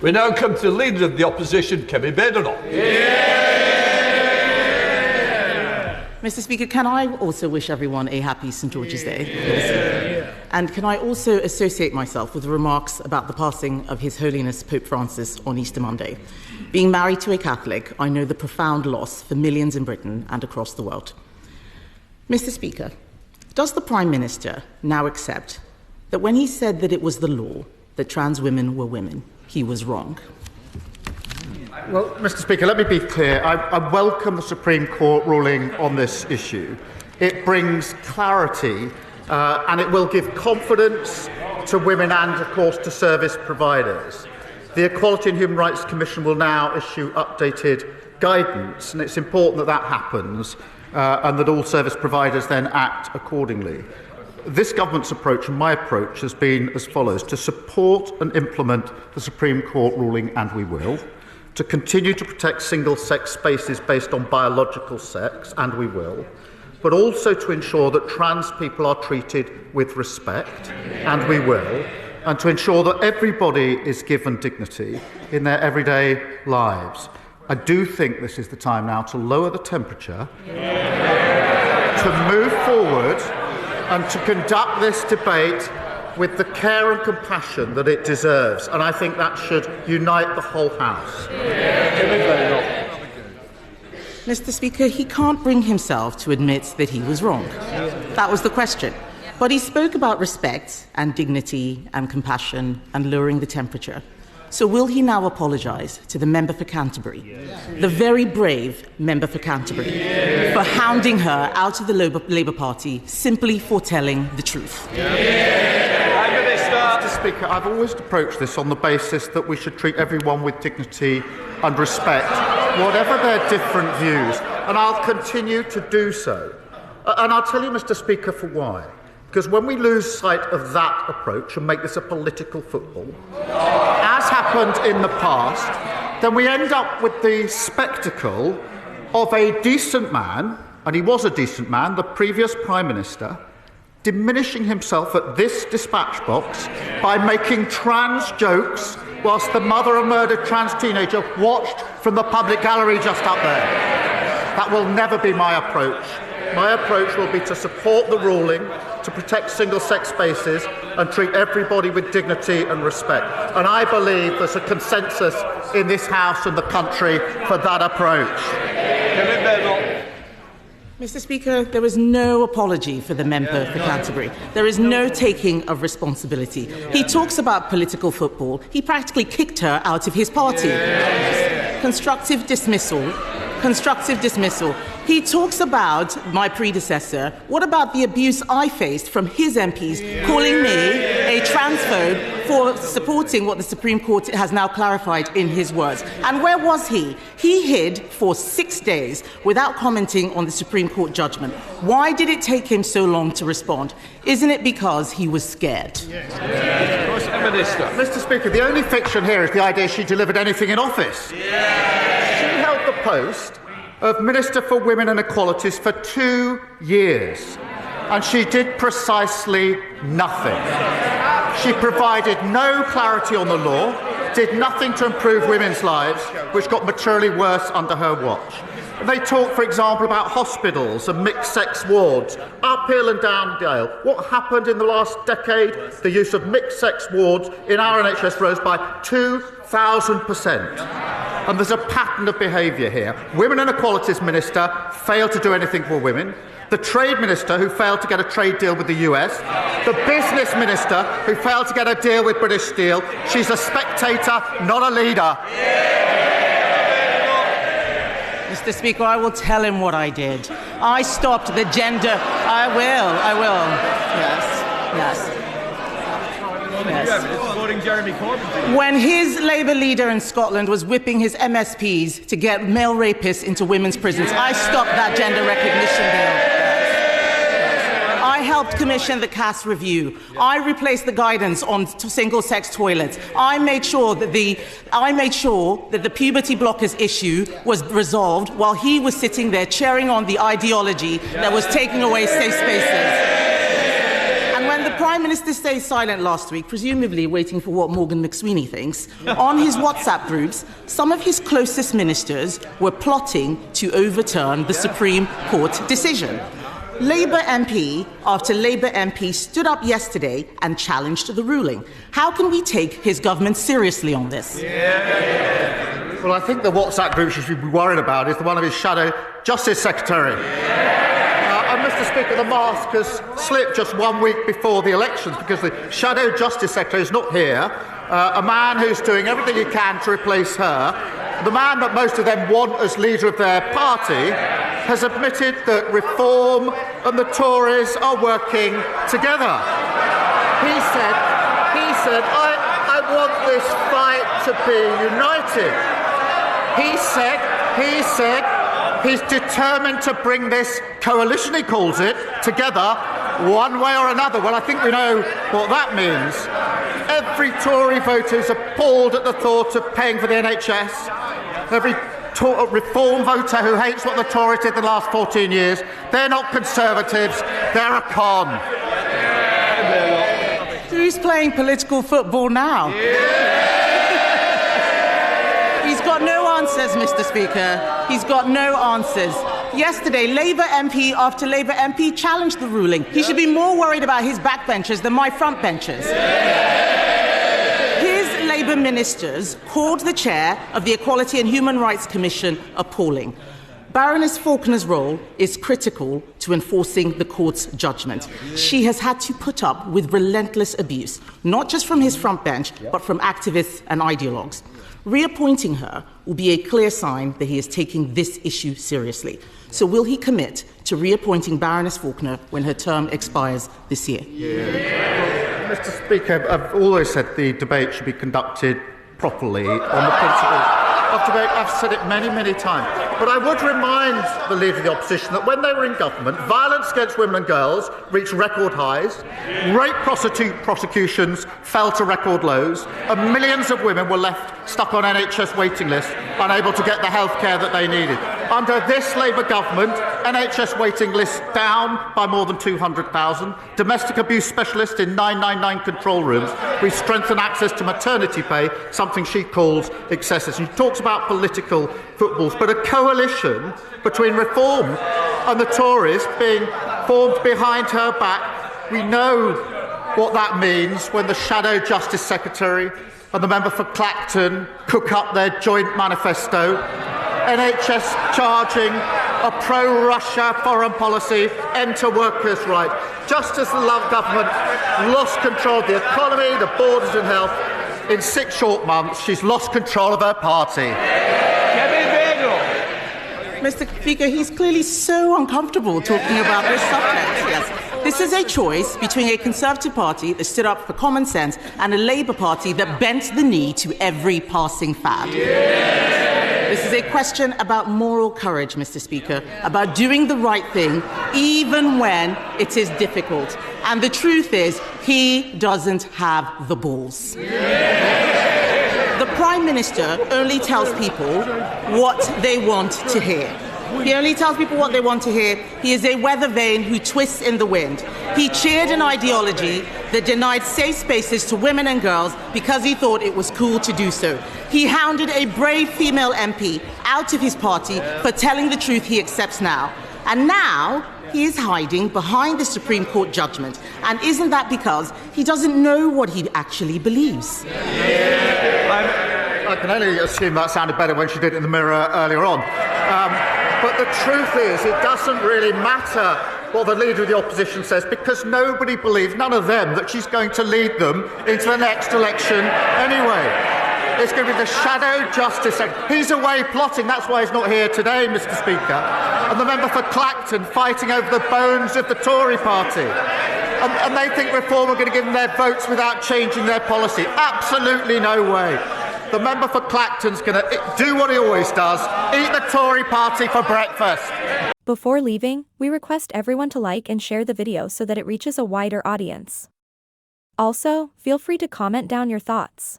We now come to the Leader of the Opposition, Kemi Badenoch. Mr. Speaker, can I also wish everyone a happy St. George's Day? And can I also associate myself with the remarks about the passing of His Holiness Pope Francis on Easter Monday? Being married to a Catholic, I know the profound loss for millions in Britain and across the world. Mr. Speaker, does the Prime Minister now accept that when he said that it was the law that trans women were women, he was wrong? Well, Mr. Speaker, let me be clear. I welcome the Supreme Court ruling on this issue. It brings clarity and it will give confidence to women and, of course, to service providers. The Equality and Human Rights Commission will now issue updated guidance, and it's important that that happens and that all service providers then act accordingly. This government's approach and my approach has been as follows: to support and implement the Supreme Court ruling, and we will; to continue to protect single-sex spaces based on biological sex, and we will; but also to ensure that trans people are treated with respect, and we will; and to ensure that everybody is given dignity in their everyday lives. I do think this is the time now to lower the temperature, to move forward and to conduct this debate with the care and compassion that it deserves. And I think that should unite the whole House. Mr. Speaker, he can't bring himself to admit that he was wrong. That was the question. But he spoke about respect and dignity and compassion and lowering the temperature. So will he now apologise to the member for Canterbury, the very brave member for Canterbury, for hounding her out of the Labour Party simply for telling the truth? Mr. Speaker, I've always approached this on the basis that we should treat everyone with dignity and respect, whatever their different views, and I'll continue to do so. And I'll tell you, Mr. Speaker, for why. Because when we lose sight of that approach and make this a political football, as happened in the past, then we end up with the spectacle of a decent man, and he was a decent man, the previous Prime Minister, diminishing himself at this dispatch box by making trans jokes whilst the mother of a murdered trans teenager watched from the public gallery just up there. That will never be my approach. My approach will be to support the ruling, to protect single-sex spaces and treat everybody with dignity and respect. And I believe there's a consensus in this House and the country for that approach. Mr. Speaker, there was no apology for the member for Canterbury. There is no taking of responsibility. He talks about political football. He practically kicked her out of his party. Constructive dismissal. Constructive dismissal. He talks about my predecessor. What about the abuse I faced from his MPs calling me a transphobe for supporting what the Supreme Court has now clarified in his words? And where was he? He hid for 6 days without commenting on the Supreme Court judgment. Why did it take him so long to respond? Isn't it because he was scared? Mr. Speaker, the only fiction here is the idea she delivered anything in office. She held the post of Minister for Women and Equalities for 2 years, and she did precisely nothing. She provided no clarity on the law, did nothing to improve women's lives, which got materially worse under her watch. They talk, for example, about hospitals and mixed-sex wards, uphill and down-dale. What happened in the last decade? The use of mixed-sex wards in our NHS rose by 2,000%. And there's a pattern of behaviour here. Women and Equalities Minister failed to do anything for women. The Trade Minister, who failed to get a trade deal with the US. The Business Minister, who failed to get a deal with British Steel. She's a spectator, not a leader. Mr. Speaker, I will tell him what I did. I stopped the gender... I will. Yes. When his Labour leader in Scotland was whipping his MSPs to get male rapists into women's prisons, I stopped that gender recognition bill. I helped commission the Cass review. I replaced the guidance on single-sex toilets. I made sure that the puberty blockers issue was resolved while he was sitting there cheering on the ideology that was taking away safe spaces. And when the Prime Minister stayed silent last week, presumably waiting for what Morgan McSweeney thinks, on his WhatsApp groups, some of his closest ministers were plotting to overturn the Supreme Court decision. Labour MP after Labour MP stood up yesterday and challenged the ruling. How can we take his government seriously on this? Well, I think the WhatsApp group you should be worried about is the one of his shadow Justice Secretary. And Mr. Speaker, the mask has slipped just 1 week before the elections because the shadow Justice Secretary is not here. A man who's doing everything he can to replace her. The man that most of them want as leader of their party has admitted that Reform and the Tories are working together. He said, I want this fight to be united. He said he's determined to bring this coalition, he calls it, together one way or another. Well, I think we know what that means. Every Tory voter is appalled at the thought of paying for the NHS. Every Reform voter who hates what the Tories did the last 14 years, they're not Conservatives, they're a con. Who's playing political football now? He's got no answers, Mr. Speaker. He's got no answers. Yesterday, Labour MP after Labour MP challenged the ruling. He should be more worried about his backbenchers than my frontbenchers. His Labour ministers called the chair of the Equality and Human Rights Commission appalling. Baroness Faulkner's role is critical to enforcing the court's judgment. She has had to put up with relentless abuse, not just from his front bench, but from activists and ideologues. Reappointing her will be a clear sign that he is taking this issue seriously. So will he commit to reappointing Baroness Faulkner when her term expires this year? Well, Mr. Speaker, I've always said the debate should be conducted properly on the principles of debate. I've said it many, many times. But I would remind the Leader of the Opposition that when they were in government, violence against women and girls reached record highs, rape prosecutions fell to record lows, and millions of women were left stuck on NHS waiting lists, unable to get the health care that they needed. Under this Labour government, NHS waiting lists down by more than 200,000, domestic abuse specialists in 999 control rooms. We've strengthened access to maternity pay, something she calls excessive. She talks about political footballs, but a coalition between Reform and the Tories being formed behind her back. We know what that means when the Shadow Justice Secretary and the member for Clacton cook up their joint manifesto. NHS charging a pro-Russia foreign policy, enter workers' rights. Just as the Love government lost control of the economy, the borders and health, in 6 short months, she's lost control of her party. Mr. Speaker, he's clearly so uncomfortable talking about this subject. Yes. This is a choice between a Conservative Party that stood up for common sense and a Labour Party that bent the knee to every passing fad. This is a question about moral courage, Mr. Speaker, about doing the right thing even when it is difficult. And the truth is, he doesn't have the balls. The Prime Minister only tells people what they want to hear. He only tells people what they want to hear. He is a weather vane who twists in the wind. He cheered an ideology that denied safe spaces to women and girls because he thought it was cool to do so. He hounded a brave female MP out of his party for telling the truth he accepts now. And now he is hiding behind the Supreme Court judgment. And isn't that because he doesn't know what he actually believes? I can only assume that sounded better when she did it in the mirror earlier on. But the truth is, it doesn't really matter what the Leader of the Opposition says, because nobody believes, none of them, that she's going to lead them into the next election anyway. It's going to be the Shadow Justice Secretary. He's away plotting, that's why he's not here today, Mr. Speaker. And the member for Clacton fighting over the bones of the Tory party. And they think Reform are going to give them their votes without changing their policy. Absolutely no way. The member for Clacton's going to do what he always does, eat the Tory party for breakfast. Before leaving, we request everyone to like and share the video so that it reaches a wider audience. Also, feel free to comment down your thoughts.